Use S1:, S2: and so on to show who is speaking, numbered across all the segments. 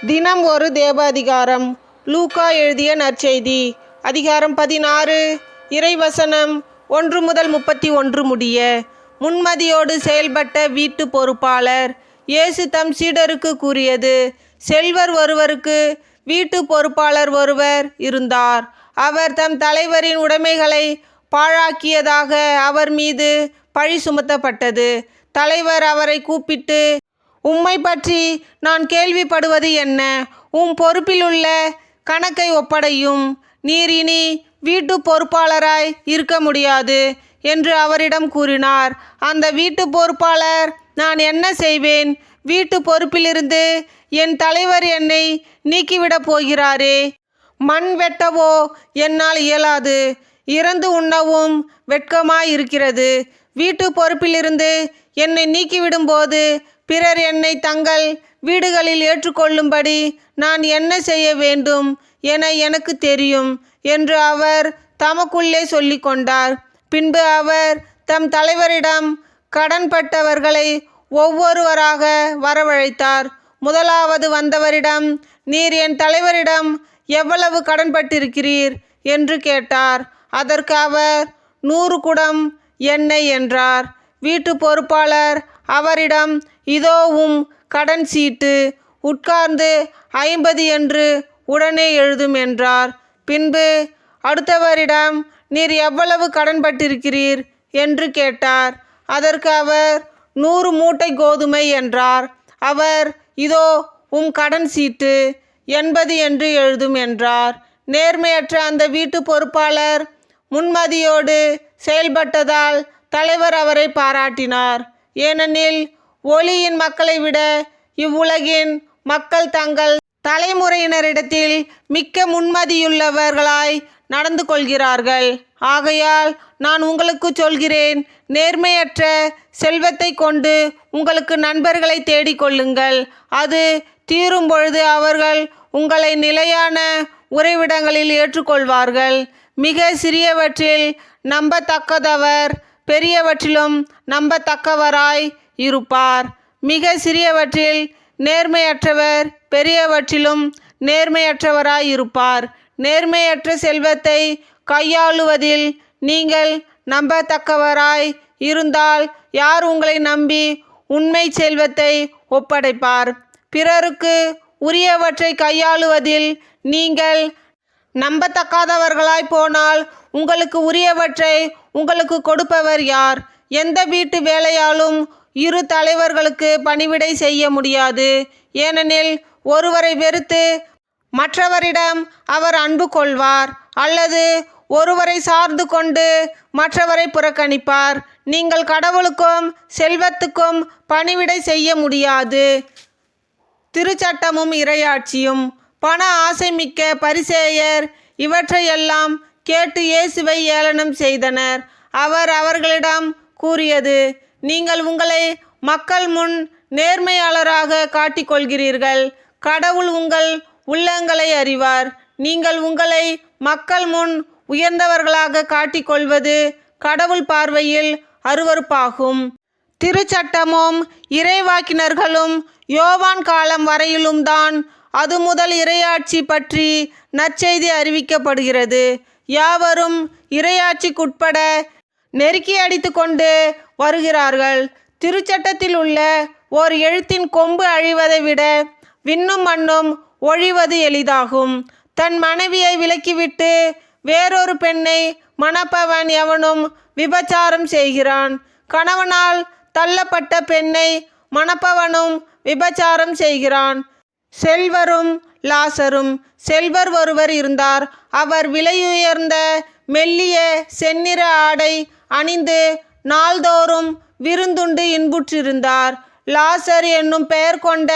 S1: தினம் ஒரு தேவாதிகாரம். லூக்கா எழுதிய நற்செய்தி அதிகாரம் 16 இறைவசனம் 1 முதல் 31 முடிய. முன்மதியோடு செயல்பட்ட வீட்டு பொறுப்பாளர். இயேசு தம் சீடருக்கு கூறியது: செல்வர் ஒருவருக்கு வீட்டு பொறுப்பாளர் ஒருவர் இருந்தார். அவர் தம் தலைவரின் உடைமைகளை பாழாக்கியதாக அவர் மீது பழி சுமத்தப்பட்டது. தலைவர் அவரை கூப்பிட்டு, உம்மை பற்றி நான் கேள்விப்படுவது என்ன? உம் பொறுப்பிலுள்ள கணக்கை ஒப்படையும். நீர் இனி வீட்டு பொறுப்பாளராய் இருக்க முடியாது என்று அவரிடம் கூறினார். அந்த வீட்டு பொறுப்பாளர், நான் என்ன செய்வேன்? வீட்டு பொறுப்பிலிருந்து என் தலைவர் என்னை நீக்கிவிடப் போகிறாரே. மண் வெட்டவோ என்னால் இயலாது, இறந்து உண்ணவும் வெட்கமாயிருக்கிறது. வீட்டு பொறுப்பிலிருந்து என்னை நீக்கிவிடும்போது பிறர் என்னை தங்கள் வீடுகளில் ஏற்றுக்கொள்ளும்படி நான் என்ன செய்ய வேண்டும் என எனக்கு தெரியும் என்று அவர் தமக்குள்ளே சொல்லி கொண்டார். பின்பு அவர் தம் தலைவரிடம் கடன்பட்டவர்களை ஒவ்வொருவராக வரவழைத்தார். முதலாவது வந்தவரிடம், நீர் என் தலைவரிடம் எவ்வளவு கடன்பட்டிருக்கிறீர் என்று கேட்டார். அதற்கு அவர் 100 குடம் எண்ணெய் என்றார். வீட்டு பொறுப்பாளர் அவரிடம், இதோ உம் கடன் சீட்டு, உட்கார்ந்து 50 என்று உடனே எழுதும் என்றார். பின்பு அடுத்தவரிடம், நீர் எவ்வளவு கடன்பட்டிருக்கிறீர் என்று கேட்டார். அதற்கு அவர் 100 மூட்டை கோதுமை என்றார். அவர், இதோ உம் கடன் சீட்டு, 80 என்று எழுதும் என்றார். நேர்மையற்ற அந்த வீட்டு பொறுப்பாளர் முன்மதியோடு செயல்பட்டதால் தலைவர் அவரை பாராட்டினார். ஏனெனில் ஒளியின் மக்களை விட இவ்வுலகின் மக்கள் தங்கள் தலைமுறையினரிடத்தில் மிக்க முன்மதியுள்ளவர்களாய் நடந்து கொள்கிறார்கள். ஆகையால் நான் உங்களுக்கு சொல்கிறேன், நேர்மையற்ற செல்வத்தை கொண்டு உங்களுக்கு நண்பர்களை தேடிக்கொள்ளுங்கள். அது தீரும் பொழுது அவர்கள் உங்களை நிலையான உறைவிடங்களில் ஏற்றுக்கொள்வார்கள். மிக சிறியவற்றில் நம்பத்தக்கதவர் பெரியவற்றிலும் நம்பத்தக்கவராய் இருப்பார். மிக சிறியவற்றில் நேர்மையற்றவர் பெரியவற்றிலும் நேர்மையற்றவராய் இருப்பார். நேர்மையற்ற செல்வத்தை கையாளுவதில் நீங்கள் நம்பத்தக்கவராய் இருந்தால் யார் உங்களை நம்பி உண்மை செல்வத்தை ஒப்படைப்பார்? பிறருக்கு உரியவற்றை கையாளுவதில் நீங்கள் நம்பத்தக்காதவர்களாய் போனால் உங்களுக்கு உரியவற்றை உங்களுக்கு கொடுப்பவர் யார்? எந்த வீட்டு வேலையாலும் இரு தலைவர்களுக்கு பணிவிடை செய்ய முடியாது. ஏனெனில் ஒருவரை வெறுத்து மற்றவரிடம் அவர் அன்பு கொள்வார், அல்லது ஒருவரை சார்ந்து கொண்டு மற்றவரை புறக்கணிப்பார். நீங்கள் கடவுளுக்கும் செல்வத்துக்கும் பணிவிடை செய்ய முடியாது. திருச்சட்டமும் இறையாட்சியும். பண ஆசைமிக்க பரிசேயர் இவற்றையெல்லாம் கேட்டு இயேசுவை ஏளனம் செய்தனர். அவர் அவர்களிடம் கூறியது: நீங்கள் உங்களை மக்கள் முன் நேர்மையாளராக காட்டிக்கொள்கிறீர்கள். கடவுள் உங்கள் உள்ளங்களை அறிவார். நீங்கள் உங்களை மக்கள் முன் உயர்ந்தவர்களாக காட்டிக்கொள்வது கடவுள் பார்வையில் அருவருப்பாகும். திருச்சட்டமும் இறைவாக்கினர்களும் யோவான் காலம் வரையிலும் தான் அது முதல் இறையாட்சி பற்றி நற்செய்தி அறிவிக்கப்படுகிறது. யாவரும் இறையாட்சிக்குட்பட நெருக்கி அடித்து கொண்டு வருகிறார்கள். திருச்சட்டத்தில் உள்ள ஓர் எழுத்தின் கொம்பு அழிவதை விட விண்ணும் மண்ணும் ஒழிவது எளிதாகும். தன் மனைவியை விலக்கிவிட்டு வேறொரு பெண்ணை மணப்பவன் எவனும் விபச்சாரம் செய்கிறான். கணவனால் தள்ளப்பட்ட பெண்ணை மணப்பவனும் விபச்சாரம் செய்கிறான். செல்வரும் லாசரும். செல்வர் ஒருவர் இருந்தார். அவர் விலையுயர்ந்த மெல்லிய செந்நிற ஆடை அணிந்து நாள்தோறும் விருந்துண்டு இன்புற்றிருந்தார். லாசர் என்னும் பெயர் கொண்ட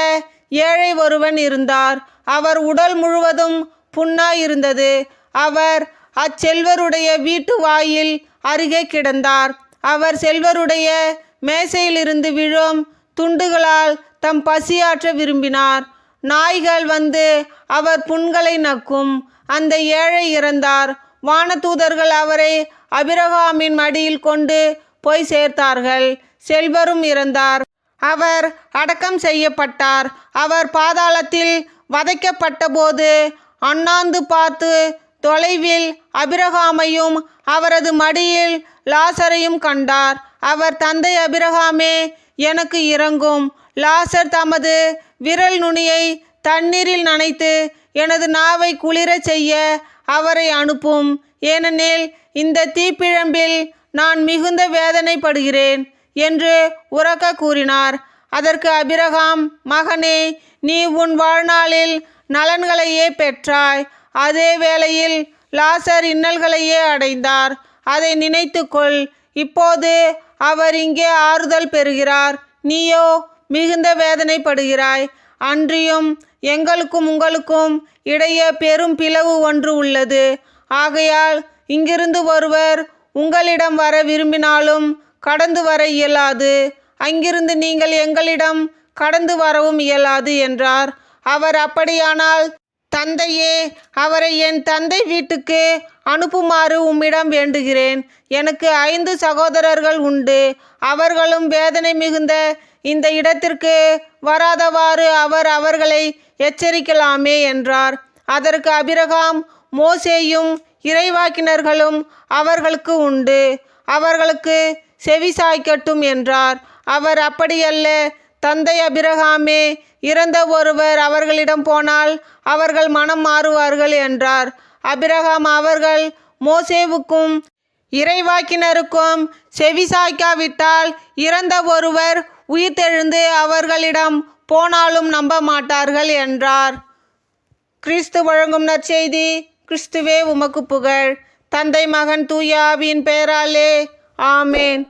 S1: ஏழை ஒருவன் இருந்தார். அவர் உடல் முழுவதும் புண்ணாயிருந்தது. அவர் அச்செல்வருடைய வீட்டு வாயில் அருகே கிடந்தார். அவர் செல்வருடைய மேசையிலிருந்து விழும் துண்டுகளால் தம் பசியாற்ற விரும்பினார். நாய்கள் வந்து அவர் புண்களை நக்கும். அந்த ஏழை இறந்தார். வானதூதர்கள் அவரை அபிரகாமின் மடியில் கொண்டு போய் சேர்த்தார்கள். செல்வரும் இறந்தார். அவர் அடக்கம் செய்யப்பட்டார். அவர் பாதாளத்தில் வதைக்கப்பட்டபோது அண்ணாந்து பார்த்து தொலைவில் அபிரகாமையும் அவரது மடியில் லாசரையும் கண்டார். அவர், தந்தை அபிரகாமே, எனக்கு இரங்கும். லாசர் தமது விரல் நுனியை தண்ணீரில் நனைத்து எனது நாவை குளிரச் செய்ய அவரை அனுப்பும். ஏனெனில் இந்த தீப்பிழம்பில் நான் மிகுந்த வேதனைப்படுகிறேன் என்று உரக்க கூறினார். அதற்கு அபிரகாம், மகனே, நீ உன் வாழ்நாளில் நலன்களையே பெற்றாய். அதே வேளையில் லாசர் இன்னல்களையே அடைந்தார். அதை நினைத்துக்கொள். இப்போது அவர் இங்கே ஆறுதல் பெறுகிறார், நீயோ மிகுந்த வேதனைப்படுகிறாய். அன்றியும் எங்களுக்கும் உங்களுக்கும் இடையே பெரும் பிளவு ஒன்று உள்ளது. ஆகையால் இங்கிருந்து ஒருவர் உங்களிடம் வர விரும்பினாலும் கடந்து வர இயலாது, அங்கிருந்து நீங்கள் எங்களிடம் கடந்து வரவும் இயலாது என்றார். அவர், அப்படியானால் தந்தையே, அவரை என் தந்தை வீட்டுக்கு அனுப்புமாறு உம்மிடம் வேண்டுகிறேன். எனக்கு 5 சகோதரர்கள் உண்டு. அவர்களும் வேதனை மிகுந்த இந்த இடத்திற்கு வராதவாறு அவர் அவர்களை எச்சரிக்கலாமே என்றார். அதற்கு அபிரகாம், மோசேயும் இறைவாக்கினர்களும் அவர்களுக்கு உண்டு, அவர்களுக்கு செவிசாய்க்கட்டும் என்றார். அவர், அப்படியல்ல தந்தை அபிரகாமே, இறந்த ஒருவர் அவர்களிடம் போனால் அவர்கள் மனம் மாறுவார்கள் என்றார். அபிரகாம், அவர்கள் மோசேவுக்கும் இறைவாக்கினருக்கும் செவிசாய்க்காவிட்டால் இறந்த ஒருவர் உயிர்த்தெழுந்து அவர்களிடம் போனாலும் நம்ப மாட்டார்கள் என்றார். கிறிஸ்து வழங்கும் நற்செய்தி. கிறிஸ்துவே உமக்கு புகழ். தந்தை, மகன், தூய ஆவியின் பெயராலே ஆமேன்.